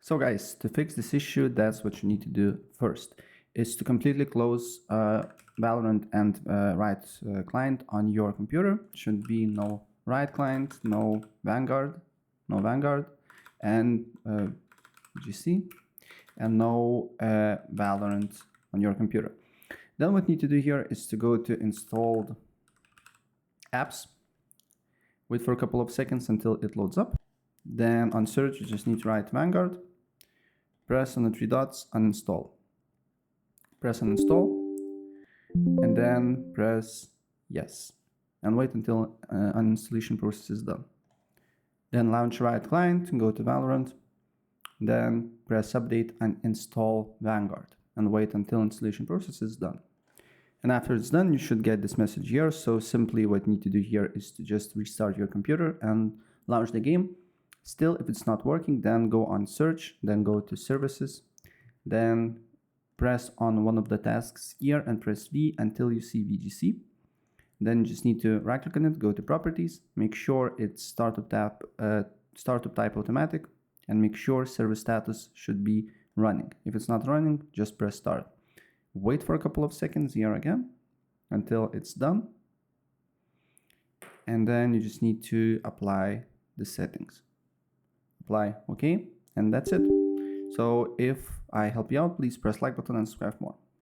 So guys, to fix this issue, that's what you need to do first, is to completely close Valorant and Riot client on your computer. Should be no Riot client, no Vanguard, and GC, and no Valorant on your computer. Then what you need to do here is to go to installed apps, wait for a couple of seconds until it loads up. Then on search, you just need to write Vanguard, press on the three dots, uninstall. Press uninstall, and then press yes, and wait until uninstallation process is done. Then launch Riot client, go to Valorant, then press update and install Vanguard, and wait until installation process is done. And after it's done, you should get this message here. So simply what you need to do here is to just restart your computer and launch the game. Still, if it's not working, then go on search, then go to services, then press on one of the tasks here and press V until you see VGC. Then you just need to right click on it, go to properties, make sure it's startup type automatic, and make sure server status should be running. If it's not running, just press start. Wait for a couple of seconds here again until it's done. And then you just need to apply the settings. Apply OK, and that's it. So if I help you out, please press like button and subscribe for more.